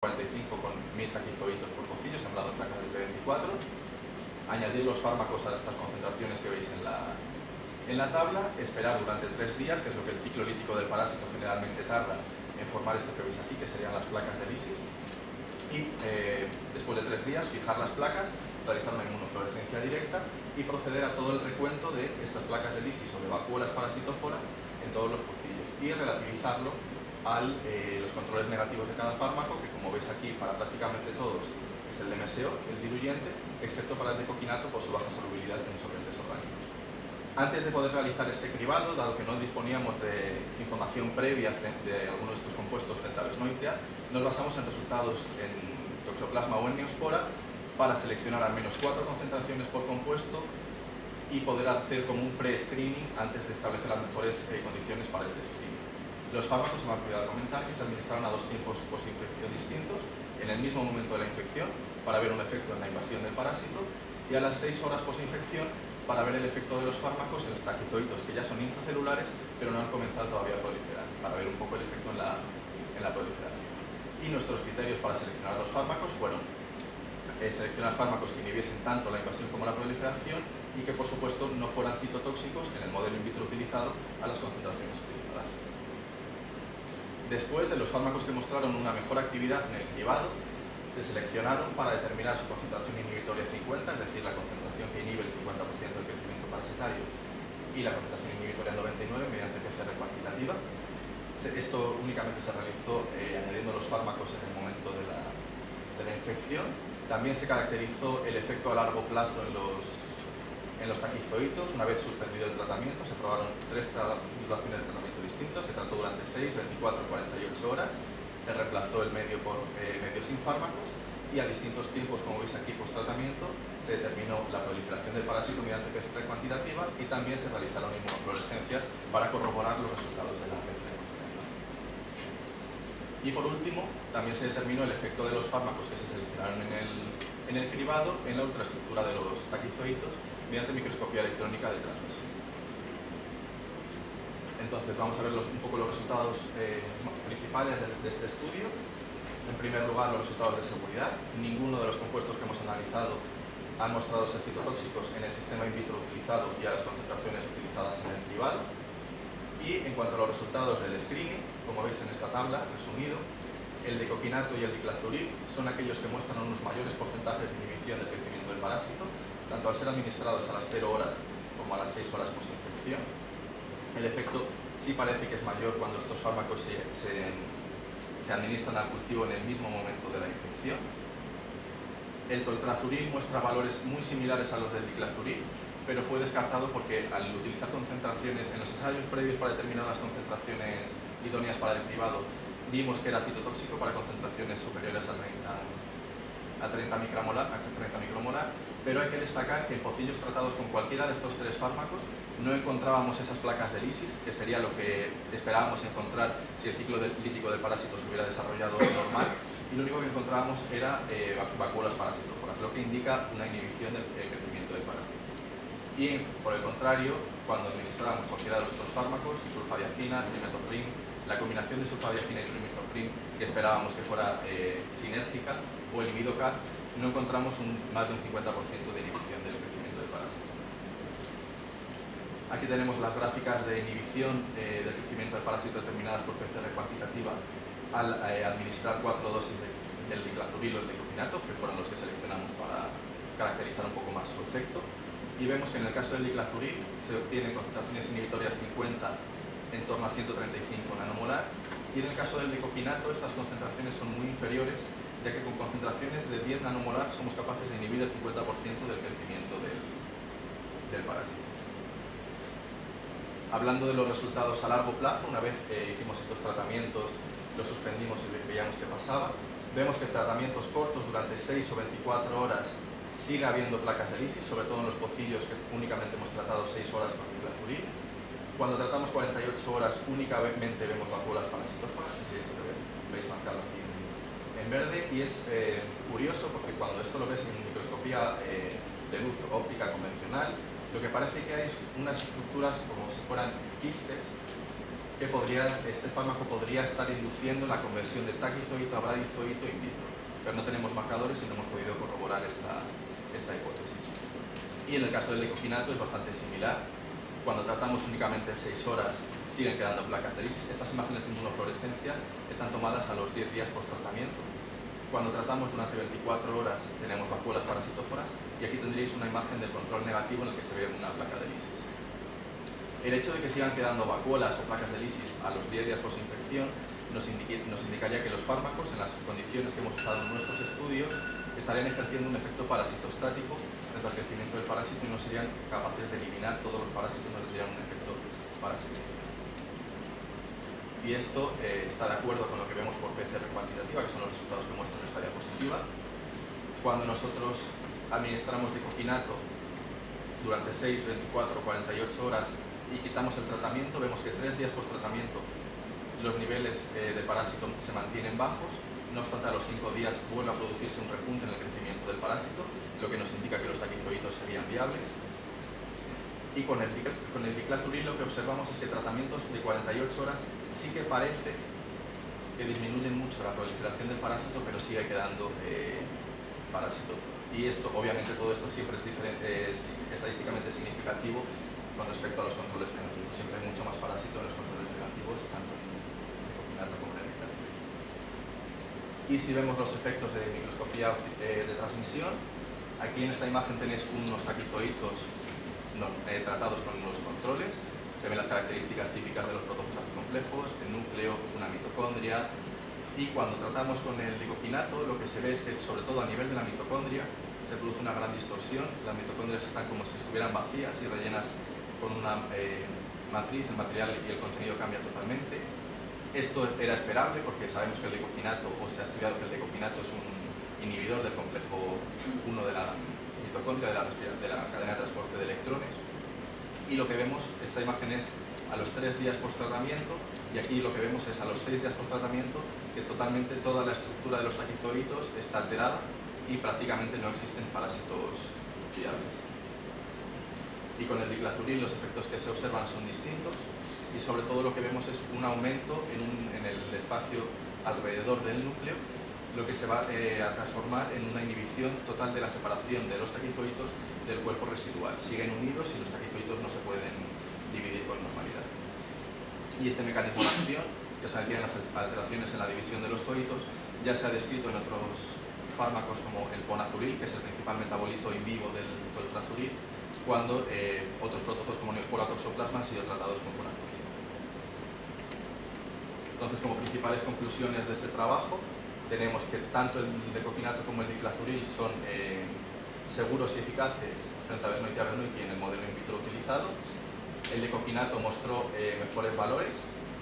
45 con 1000 taquizoitos por pocillo, sembrado en placas de P24, añadir los fármacos a estas concentraciones que veis en la tabla, esperar durante 3 días, que es lo que el ciclo lítico del parásito generalmente tarda en formar esto que veis aquí, que serían las placas de lisis, y después de 3 días fijar las placas, realizar una inmunofluorescencia directa y proceder a todo el recuento de estas placas de lisis o de vacúolas parasitóforas en todos los pocillos y relativizarlo a los controles negativos de cada fármaco, que como veis aquí para prácticamente todos es el MSO, el diluyente, excepto para el decoquinato por su baja solubilidad en solventes orgánicos. Antes de poder realizar este cribado, dado que no disponíamos de información previa de algunos de estos compuestos frente a la Besnoitia, nos basamos en resultados en Toxoplasma o en Neospora para seleccionar al menos 4 concentraciones por compuesto y poder hacer como un pre-screening antes de establecer las mejores condiciones para este screening. Los fármacos, se me ha olvidado comentar, que se administraron a 2 tiempos posinfección distintos, en el mismo momento de la infección, para ver un efecto en la invasión del parásito, y a las 6 horas posinfección, para ver el efecto de los fármacos en los taquizoitos, que ya son intracelulares, pero no han comenzado todavía a proliferar, para ver un poco el efecto en la proliferación. Y nuestros criterios para seleccionar los fármacos fueron seleccionar fármacos que inhibiesen tanto la invasión como la proliferación y que, por supuesto, no fueran citotóxicos en el modelo in vitro utilizado a las concentraciones utilizadas. Después de los fármacos que mostraron una mejor actividad en el cribado, se seleccionaron para determinar su concentración inhibitoria 50, es decir, la concentración que inhibe el 50% del crecimiento parasitario, y la concentración inhibitoria 99 mediante PCR cuantitativa. Esto únicamente se realizó añadiendo los fármacos en el momento de la infección. También se caracterizó el efecto a largo plazo en los taquizoitos. Una vez suspendido el tratamiento, se probaron 3 duraciones de tratamiento distintas. Se trató durante 6, 24 y 48 horas. Se reemplazó el medio por medio sin fármacos y a distintos tiempos, como veis aquí, post-tratamiento, se determinó la proliferación del parásito mediante PCR cuantitativa y también se realizaron inmunofluorescencias para corroborar los resultados de la PCR cuantitativa. Y por último, también se determinó el efecto de los fármacos que se seleccionaron en el cribado en la ultraestructura de los taquizoitos mediante microscopía electrónica de transmisión. Entonces vamos a ver un poco los resultados principales de este estudio. En primer lugar, los resultados de seguridad. Ninguno de los compuestos que hemos analizado han mostrado ser citotóxicos en el sistema in vitro utilizado y a las concentraciones utilizadas en el cribado. Y en cuanto a los resultados del screening, como veis en esta tabla, resumido, el decoquinato y el diclazuril son aquellos que muestran unos mayores porcentajes de inhibición del crecimiento del parásito, tanto al ser administrados a las 0 horas como a las 6 horas posinfección. El efecto sí parece que es mayor cuando estos fármacos se administran al cultivo en el mismo momento de la infección. El toltrazuril muestra valores muy similares a los del diclazuril, pero fue descartado porque al utilizar concentraciones en los ensayos previos para determinar las concentraciones idóneas para el cribado, vimos que era citotóxico para concentraciones superiores a 30 micromolar, pero hay que destacar que en pocillos tratados con cualquiera de estos 3 fármacos no encontrábamos esas placas de lisis, que sería lo que esperábamos encontrar si el ciclo lítico del parásito se hubiera desarrollado normal, y lo único que encontrábamos era vacúolas parasitóforas, lo que indica una inhibición del crecimiento del parásito. Y por el contrario, cuando administrábamos cualquiera de los otros fármacos, sulfadiacina, trimethoprim, la combinación de sulfadiacina y trimethoprim que esperábamos que fuera sinérgica, o el imidocar, no encontramos más de un 50% de inhibición del crecimiento del parásito. Aquí tenemos las gráficas de inhibición del crecimiento del parásito determinadas por PCR cuantitativa al administrar 4 dosis del diclazuril o el decoquinato, que fueron los que seleccionamos para caracterizar un poco más su efecto. Y vemos que en el caso del diclazuril se obtienen concentraciones inhibitorias 50 en torno a 135 nanomolar, y en el caso del decoquinato estas concentraciones son muy inferiores, ya que con concentraciones de 10 nanomolar somos capaces de inhibir el 50% del crecimiento del parásito. Hablando de los resultados a largo plazo, una vez hicimos estos tratamientos, los suspendimos y veíamos qué pasaba. Vemos que en tratamientos cortos, durante 6 o 24 horas, sigue habiendo placas de lisis, sobre todo en los pocillos que únicamente hemos tratado 6 horas con diclazuril. Cuando tratamos 48 horas, únicamente vemos vacúolas parasitóforas, y esto que veis marcado aquí en verde, y es curioso porque cuando esto lo ves en microscopía de luz óptica convencional, lo que parece que hay es unas estructuras como si fueran quistes que este fármaco podría estar induciendo la conversión de taquizoito a bradizoito in vitro, pero no tenemos marcadores y no hemos podido corroborar esta hipótesis. Y en el caso del lecopinato es bastante similar. Cuando tratamos únicamente 6 horas siguen quedando placas de lisis. Estas imágenes de inmunofluorescencia están tomadas a los 10 días post-tratamiento. Cuando tratamos durante 24 horas tenemos vacuolas parasitóforas y aquí tendréis una imagen del control negativo en el que se ve una placa de lisis. El hecho de que sigan quedando vacuolas o placas de lisis a los 10 días post-infección nos indicaría que los fármacos, en las condiciones que hemos usado en nuestros estudios, estarían ejerciendo un efecto parasitostático desde el crecimiento del parásito y no serían capaces de eliminar todos los parásitos, no tendrían un efecto parasiticida. Y esto está de acuerdo con lo que vemos por PCR cuantitativa, que son los resultados que muestro en esta diapositiva. Cuando nosotros administramos diclofenaco durante 6, 24, 48 horas y quitamos el tratamiento, vemos que 3 días post-tratamiento los niveles de parásito se mantienen bajos, no obstante a los 5 días vuelve a producirse un repunte en el crecimiento del parásito, lo que nos indica que los taquizoitos serían viables. Y con el diclazuril lo que observamos es que tratamientos de 48 horas sí que parece que disminuyen mucho la proliferación del parásito, pero sigue quedando parásito. Y esto, obviamente, todo esto siempre es estadísticamente significativo con respecto a los controles negativos. Siempre hay mucho más parásito en los controles negativos, tanto en lecopinato como en el diclazuril. Y si vemos los efectos de microscopía de transmisión, aquí en esta imagen tenéis unos taquizoitos tratados con los controles. Se ven las características típicas de los protozoos complejos, el núcleo, una mitocondria. Y cuando tratamos con el licopinato, lo que se ve es que, sobre todo a nivel de la mitocondria, se produce una gran distorsión. Las mitocondrias están como si estuvieran vacías y rellenas con una matriz, el material y el contenido cambia totalmente. Esto era esperable porque sabemos que el licopinato, o se ha estudiado que el licopinato es un inhibidor del complejo 1 de la mitocondria, de la cadena de transporte de electrones. Y lo que vemos, esta imagen es a los 3 días post-tratamiento, y aquí lo que vemos es a los 6 días post-tratamiento que totalmente toda la estructura de los taquizoitos está alterada y prácticamente no existen parásitos viables. Y con el diclazuril los efectos que se observan son distintos y sobre todo lo que vemos es un aumento en el espacio alrededor del núcleo, lo que se va a transformar en una inhibición total de la separación de los taquizoitos del cuerpo residual. Siguen unidos y los taquizoitos no se pueden dividir con normalidad. Y este mecanismo de acción, que se refiere a las alteraciones en la división de los zoitos, ya se ha descrito en otros fármacos como el ponazuril, que es el principal metabolito in vivo del toltrazuril, cuando otros protozoos como Neospora toxoplasma han sido tratados con ponazuril. Entonces, como principales conclusiones de este trabajo, tenemos que tanto el lecopinato como el diclazuril son seguros y eficaces frente a Besnoitia besnoichi en el modelo in vitro utilizado. El lecopinato mostró mejores valores,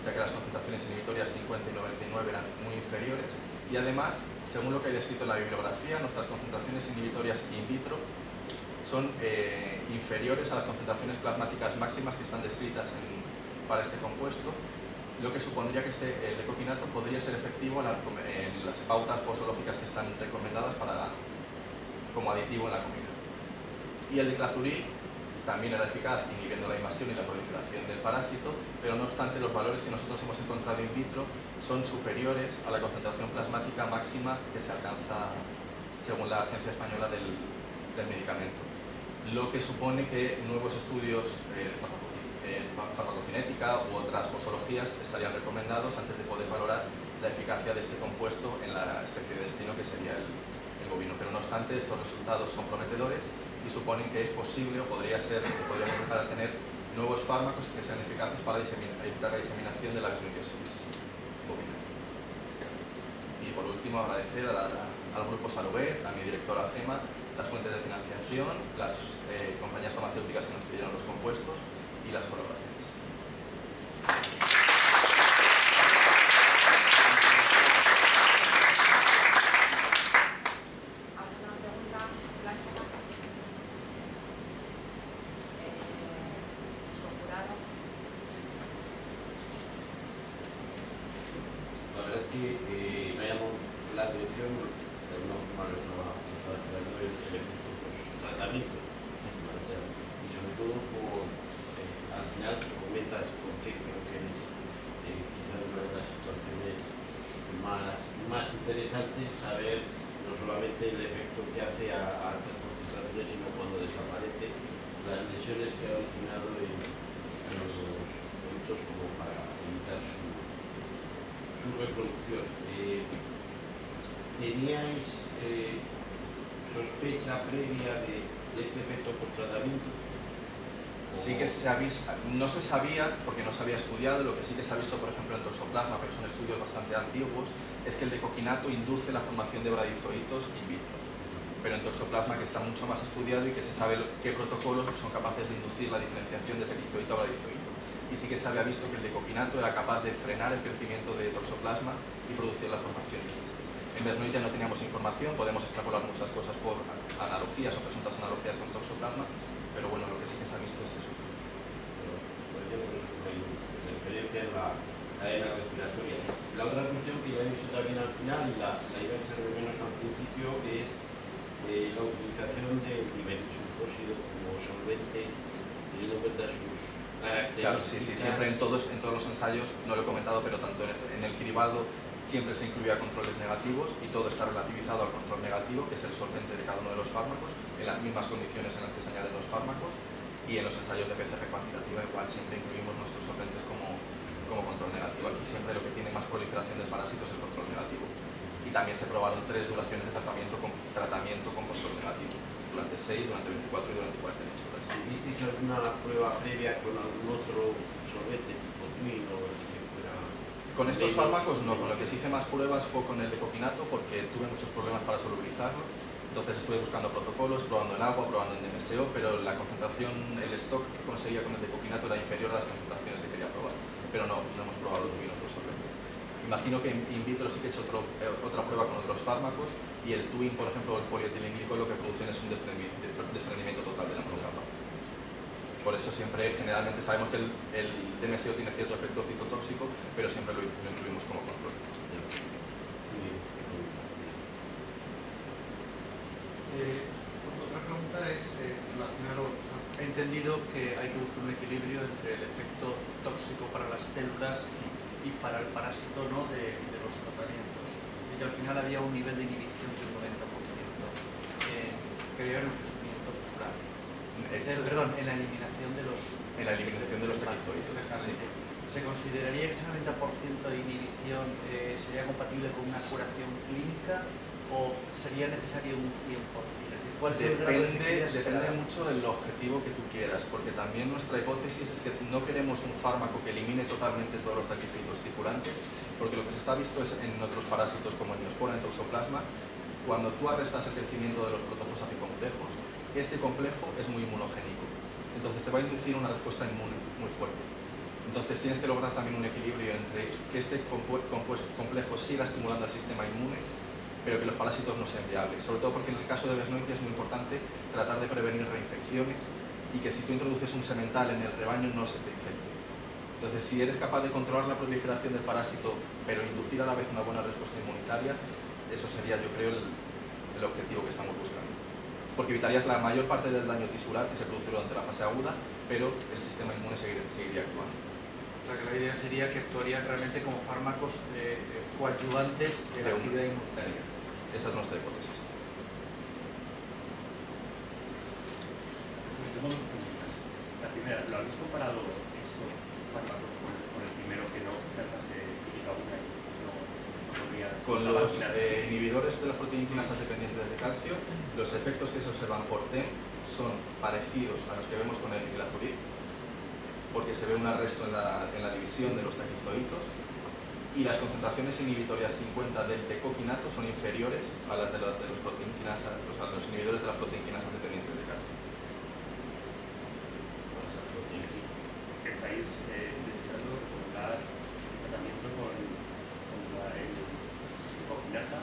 ya que las concentraciones inhibitorias 50 y 99 eran muy inferiores, y además, según lo que hay descrito en la bibliografía, nuestras concentraciones inhibitorias in vitro son inferiores a las concentraciones plasmáticas máximas que están descritas para este compuesto, lo que supondría que este lecopinato podría ser efectivo en las pautas posológicas que están recomendadas como aditivo en la comida. Y el diclazuril también era eficaz inhibiendo la invasión y la proliferación del parásito, pero no obstante los valores que nosotros hemos encontrado in vitro son superiores a la concentración plasmática máxima que se alcanza según la Agencia Española del Medicamento, lo que supone que nuevos estudios de farmacocinética u otras posologías estarían recomendados antes de poder valorar la eficacia de este compuesto en la especie de destino que sería el bovino. Pero no obstante, estos resultados son prometedores y suponen que es posible o podríamos empezar a tener nuevos fármacos que sean eficaces para evitar la diseminación de la Besnoides bovina. Y por último, agradecer al Grupo Saluber, a mi directora GEMA, las fuentes de financiación, las compañías farmacéuticas que nos cedieron los compuestos y las colaboraciones. ¿Alguna pregunta clásica? ¿Jurado? La verdad es que me llamó la atención el tratamiento y sobre todo por al final comentas por qué creo que quizás una de las situaciones más interesantes, saber no solamente el efecto que hace a altas concentraciones, sino cuando desaparece, las lesiones que ha originado en los productos como para evitar su reproducción. ¿Teníais sospecha previa de este efecto post-tratamiento? Sí que se ha visto, no se sabía porque no se había estudiado. Lo que sí que se ha visto, por ejemplo, en toxoplasma, pero son estudios bastante antiguos, es que el decoquinato induce la formación de bradizoitos in vitro. Pero en toxoplasma, que está mucho más estudiado y que se sabe qué protocolos son capaces de inducir la diferenciación de tequizoito a bradizoito. Y sí que se había visto que el decoquinato era capaz de frenar el crecimiento de toxoplasma y producir la formación de quistes. En Besnoitia no teníamos información, podemos extrapolar muchas cosas por analogías o presuntas analogías con toxoplasma, pero bueno, lo que sí que se ha visto es eso. Por ejemplo, la experiencia en la cadena respiratoria. La otra cuestión que ya he visto también al final, y la iba a echar de menos al principio, es la utilización del dimetilsulfóxido como solvente, teniendo en cuenta sus características. Claro, sí, siempre en todos los ensayos, no lo he comentado, pero tanto en el cribado siempre se incluía controles negativos y todo está relativizado al control negativo, que es el solvente de cada uno de los fármacos, en las mismas condiciones en las que se añaden los fármacos, y en los ensayos de PCR cuantitativa igual siempre incluimos nuestros solventes como control negativo. Aquí siempre lo que tiene más proliferación del parásito es el control negativo. Y también se probaron 3 duraciones de tratamiento con control negativo, durante 6, durante 24 y durante 48 horas. ¿Hicisteis alguna prueba previa con algún otro solvente tipo TUIN o el que fuera? Con estos fármacos no, con lo que sí hice más pruebas fue con el decoquinato, porque tuve muchos problemas para solubilizarlo. Entonces estuve buscando protocolos, probando en agua, probando en DMSO, pero la concentración, el stock que conseguía con el decoquinato era inferior a las concentraciones que quería probar. Pero no hemos probado TUIN otros solventes. Imagino que in vitro sí que he hecho otra prueba con otros fármacos, y el TUIN, por ejemplo, el polietilenglicol, lo que producen es un desprendimiento total de la monocapa. Por eso siempre, generalmente, sabemos que el DMSO tiene cierto efecto citotóxico, pero siempre lo incluimos como control. Otra pregunta es relacionada. He entendido que hay que buscar un equilibrio entre el efecto tóxico para las células y para el parásito, ¿no?, de los tratamientos. Y que al final había un nivel de inhibición del 90% creo en el crecimiento celular. Perdón, en la eliminación de los... En la eliminación de los tequizoides. Exactamente. Sí. ¿Se consideraría que ese 90% de inhibición sería compatible con una curación clínica o sería necesario un 100%? Es decir, ¿cuál sería el grado de efectividad esperada? Depende mucho del objetivo que tú quieras, porque también nuestra hipótesis es que no queremos un fármaco que elimine totalmente todos los tequizoides circulantes, porque lo que se está visto es en otros parásitos como el Neospora, en toxoplasma, cuando tú arrestas el crecimiento de los protojos apicomplejos, este complejo es muy inmunogénico, entonces te va a inducir una respuesta inmune muy fuerte. Entonces tienes que lograr también un equilibrio entre que este complejo siga estimulando al sistema inmune, pero que los parásitos no sean viables. Sobre todo porque en el caso de Besnoitia es muy importante tratar de prevenir reinfecciones y que si tú introduces un semental en el rebaño no se te infecte. Entonces, si eres capaz de controlar la proliferación del parásito, pero inducir a la vez una buena respuesta inmunitaria, eso sería, yo creo, el objetivo que estamos buscando. Porque evitarías la mayor parte del daño tisular que se produce durante la fase aguda, pero el sistema inmune seguiría actuando. O sea, que la idea sería que actuarían realmente como fármacos coadyuvantes de la actividad inmunitaria. Sí, esa es nuestra hipótesis. Tengo dos preguntas. La primera, ¿lo habéis comparado estos fármacos con el primero que no está en fase clínica 1 y no podría... Con los inhibidores de las proteínas dependientes de calcio, los efectos que se observan por TEM son parecidos a los que vemos con el glazolid, porque se ve un arresto en la división de los taquizoitos, y las concentraciones inhibitorias 50 del decoquinato son inferiores a las de los inhibidores de las proteínas dependientes de calcio. ¿Estáis deseando recomendar el tratamiento con la decoquinasa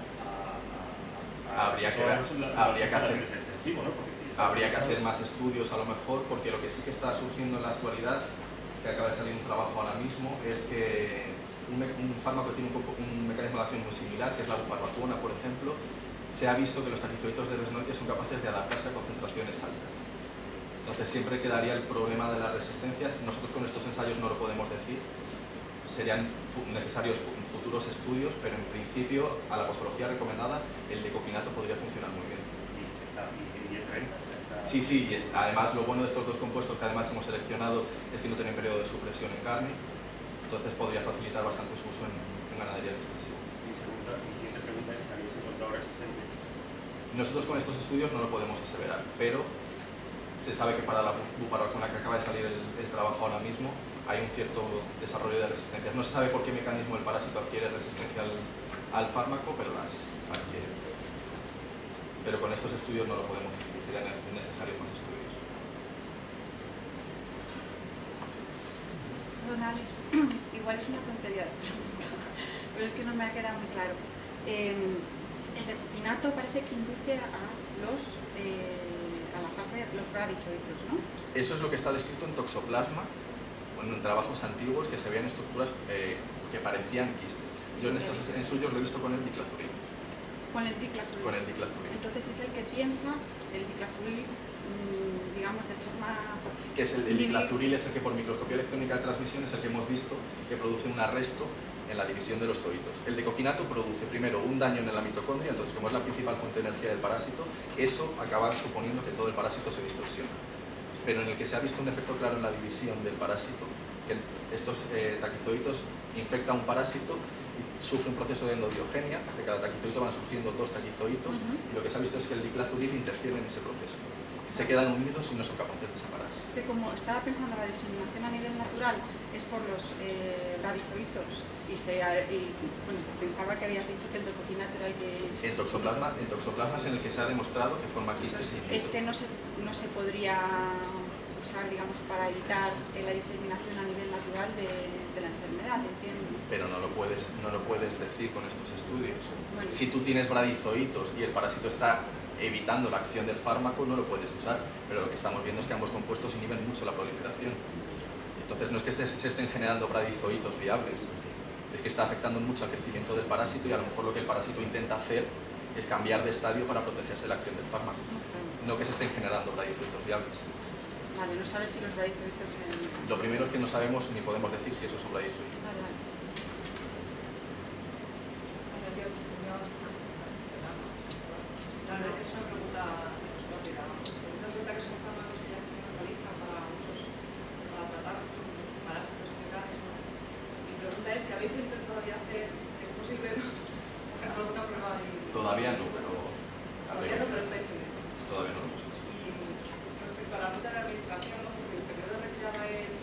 Habría que hacer más estudios a lo mejor, porque lo que sí que está surgiendo en la actualidad, que acaba de salir un trabajo ahora mismo, es que un fármaco que tiene un mecanismo de acción muy similar, que es la buparvacuona, por ejemplo, se ha visto que los taquizoitos de Besnoitia son capaces de adaptarse a concentraciones altas. Entonces siempre quedaría el problema de las resistencias. Nosotros con estos ensayos no lo podemos decir. serían necesarios futuros estudios, pero en principio a la posología recomendada el decoquinato podría funcionar muy bien. Y es venta. Sí, además lo bueno de estos dos compuestos que además hemos seleccionado es que no tienen periodo de supresión en carne, entonces podría facilitar bastante su uso en ganadería extensiva. Mi siguiente pregunta es: ¿habéis encontrado resistencias? Nosotros con estos estudios no lo podemos aseverar, pero se sabe que para la buparvacuna que acaba de salir el trabajo ahora mismo hay un cierto desarrollo de resistencias. No se sabe por qué mecanismo el parásito adquiere resistencia al fármaco, pero las adquiere. Pero con estos estudios no lo podemos decir, sería necesario con estudios. Don Alex, igual es una tontería de pregunta, pero es que no me ha quedado muy claro. El decoquinato parece que induce a la fase de los bradizoitos, ¿no? Eso es lo que está descrito en toxoplasma, en trabajos antiguos que se veían estructuras que parecían quistes. Yo en estos ensayos lo he visto con el diclazuril. Con el diclazuril. Con el diclazuril. Entonces es el que piensas, el diclazuril, digamos, de forma... Que es el diclazuril es el que por microscopía electrónica de transmisión es el que hemos visto que produce un arresto en la división de los zoitos. El decoquinato produce primero un daño en la mitocondria, entonces como es la principal fuente de energía del parásito, eso acaba suponiendo que todo el parásito se distorsiona. Pero en el que se ha visto un efecto claro en la división del parásito, que estos taquizoitos infectan un parásito y sufre un proceso de endobiogenia, de cada taquizoito van surgiendo dos taquizoitos, y lo que se ha visto es que el diclazuril interfiere en ese proceso. Se quedan unidos y no son capaces de separarse. Es que como estaba pensando la diseminación a nivel natural es por los bradizoitos y bueno, pensaba que habías dicho que el decoquinato era el que... En toxoplasma es en el que se ha demostrado que forma quistes. Este no se podría usar, digamos, para evitar la diseminación a nivel natural de la enfermedad, entiendo. Pero no lo puedes decir con estos estudios. Bueno. Si tú tienes bradizoitos y el parásito está evitando la acción del fármaco, no lo puedes usar, pero lo que estamos viendo es que ambos compuestos inhiben mucho la proliferación. Entonces no es que se estén generando bradizoitos viables, es que está afectando mucho al crecimiento del parásito y a lo mejor lo que el parásito intenta hacer es cambiar de estadio para protegerse de la acción del fármaco, no que se estén generando bradizoitos viables. Vale, no sabes si los bradizoitos... Lo primero es que no sabemos ni podemos decir si esos son bradizoitos. Vale. La verdad que es una pregunta rápida. Teniendo en cuenta que son fármacos que ya se comercializan para usos, para tratar parásitos generales, ¿no? Mi pregunta es si habéis intentado ya hacer, es posible, ¿no? alguna prueba de... Todavía no, pero... Todavía no, pero estáis en ello. Todavía no lo hemos hecho. Y respecto a la ruta de la administración, ¿no? Porque el periodo de retirada es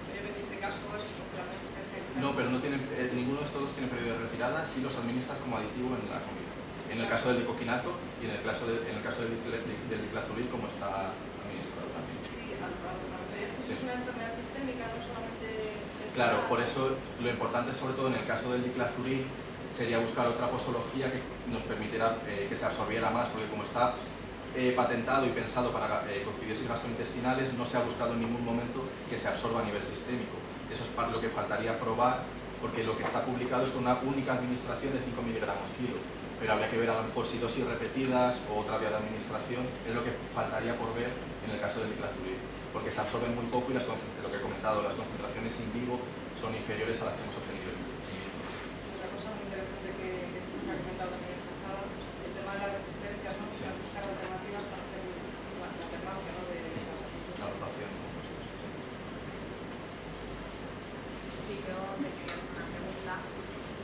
breve en este caso, es porque la resistencia... No, pero no tienen, ninguno de estos dos tiene periodo de retirada, sí los administras como aditivo en la comida. En el caso del decoquinato y en el caso del diclazuril como está administrado también. Sí, a lo que es que es una enfermedad sistémica, no solamente... Claro, por eso lo importante sobre todo en el caso del diclazuril sería buscar otra posología que nos permitiera que se absorbiera más, porque como está patentado y pensado para coccidiosis gastrointestinales, no se ha buscado en ningún momento que se absorba a nivel sistémico. Eso es lo que faltaría probar, porque lo que está publicado es con una única administración de 5 miligramos kilo. Pero habría que ver a lo mejor si dosis repetidas o otra vía de administración, es lo que faltaría por ver en el caso del diclazuril, porque se absorben muy poco y lo que he comentado, las concentraciones in vivo son inferiores a las que hemos obtenido en vitro. Otra cosa muy interesante que se ha comentado también en esta sala, el tema de la resistencia, ¿no? Sí. Buscar alternativas para hacer la alternancia, ¿no? La rotación. Sí, yo te quería hacer una pregunta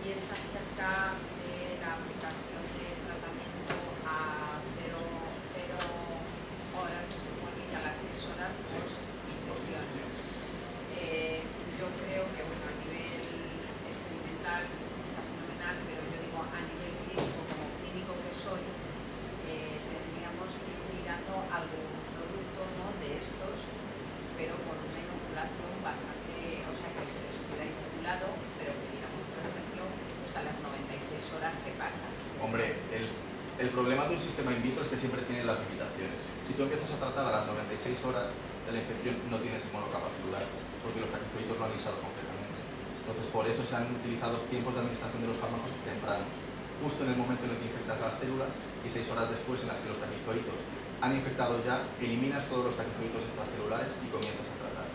y es acerca de la aplicación de tratamiento a 0 horas, se supone, y a las 6 horas post-infección. Yo creo que, bueno, a nivel experimental está fenomenal, pero yo digo a nivel clínico, como clínico que soy, tendríamos que ir mirando algún producto, ¿no? De estos, pero con una inoculación bastante, o sea, que se les hubiera inoculado, pero que miramos, por ejemplo, pues a las 96 horas que pasa. Hombre, el problema de un sistema in vitro es que siempre tiene las limitaciones. Si tú empiezas a tratar a las 96 horas de la infección, no tienes monocapacidular, porque los taquizoitos lo han lisado completamente. Entonces, por eso se han utilizado tiempos de administración de los fármacos tempranos, justo en el momento en el que infectas las células y 6 horas después en las que los taquizoitos han infectado ya, eliminas todos los taquizoitos extracelulares y comienzas a tratar.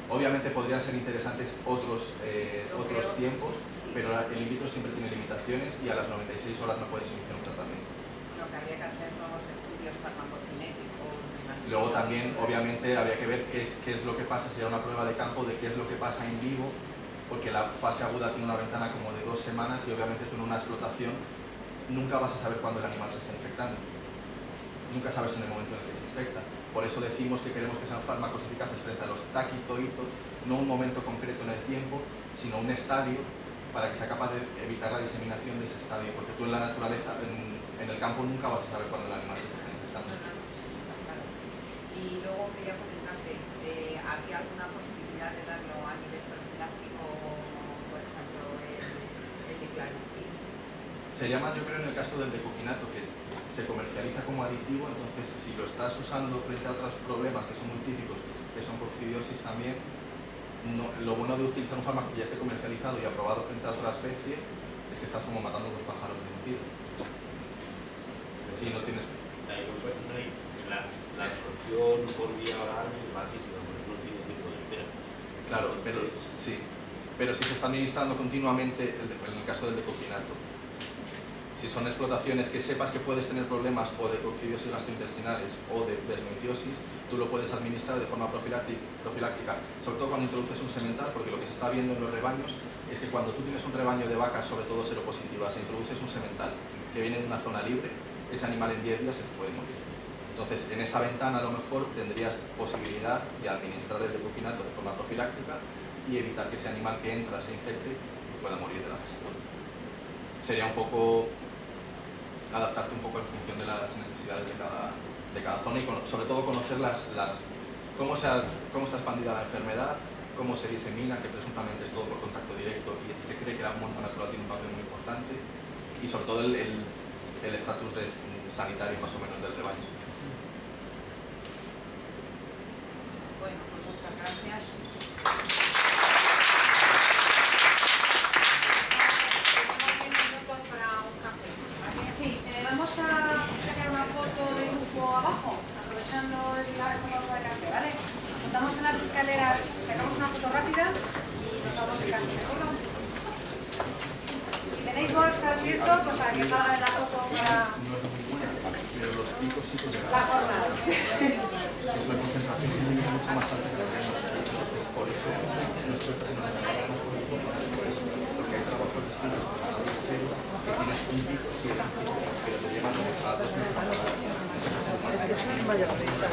Obviamente podrían ser interesantes otros tiempos, sí. pero el in vitro siempre tiene limitaciones y a las 96 horas no puedes iniciar un tratamiento. Lo que habría que hacer son los estudios farmacocinéticos. Luego también, obviamente, habría que ver qué es lo que pasa, sería una prueba de campo de qué es lo que pasa en vivo, porque la fase aguda tiene una ventana como de 2 semanas y obviamente tú en una explotación nunca vas a saber cuándo el animal se está infectando. Nunca sabes en el momento en el que se infecta. Por eso decimos que queremos que sean fármacos eficaces frente a los taquizoitos, no un momento concreto en el tiempo, sino un estadio para que sea capaz de evitar la diseminación de ese estadio, porque tú en la naturaleza, en el campo, nunca vas a saber cuándo el animal se está infectando. Y luego quería comentarte, ¿habría alguna posibilidad de darlo a nivel profiláctico, por ejemplo, el diclarucin? Sería más, yo creo, en el caso del decoquinato, que se comercializa como aditivo, entonces si lo estás usando frente a otros problemas que son muy típicos, que son coccidiosis también, lo bueno de utilizar un fármaco que ya esté comercializado y aprobado frente a otra especie es que estás como matando dos pájaros de un tiro. Si no tienes... La absorción por vía oral es bajísima, por eso no tiene tiempo de espera. Claro, pero sí. Pero si se está administrando continuamente, en el caso del decoquinato, si son explotaciones que sepas que puedes tener problemas o de coccidiosis gastrointestinales o de desmitiosis, tú lo puedes administrar de forma profiláctica, sobre todo cuando introduces un semental, porque lo que se está viendo en los rebaños es que cuando tú tienes un rebaño de vacas, sobre todo seropositivas, e introduces un semental que viene de una zona libre, ese animal en 10 días se te puede morir. Entonces, en esa ventana a lo mejor tendrías posibilidad de administrar el decoquinato de forma profiláctica y evitar que ese animal que entra se infecte y pueda morir de la fase aguda. Sería un poco adaptarte un poco en función de las necesidades de cada zona y sobre todo conocer cómo está expandida la enfermedad, cómo se disemina, que presuntamente es todo por contacto directo y se cree que la monta natural tiene un papel muy importante, y sobre todo el estatus sanitario más o menos del rebaño. Bueno, pues muchas gracias. Sí, vamos a sacar una foto de grupo abajo, aprovechando la famosa de café, ¿vale? Montamos en las escaleras, sacamos una foto rápida y nos vamos de café, ¿de acuerdo? Si tenéis bolsas y esto, pues para que salga en la foto para... Pero los picos sí que llegan. La jornada. Es la concentración que es mucho más alta que la que hemos hecho. Por eso nosotros nos trabajamos por eso, porque hay trabajos distintos que tienes un pico, sí es un pico, pero te llevan a 2 metros. Eso es mayorista.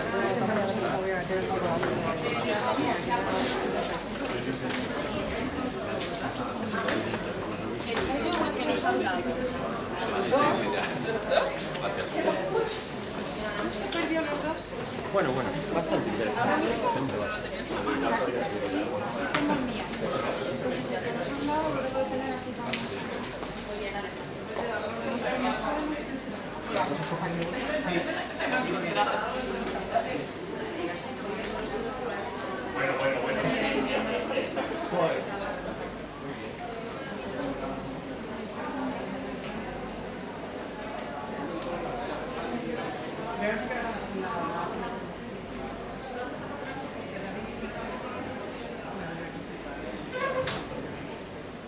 Sí, ya. Gracias. ¿Se perdió los dos? Bueno, bastante interesante.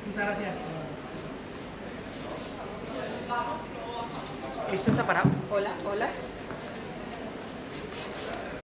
Muchas gracias. Esto está parado. Hola, hola.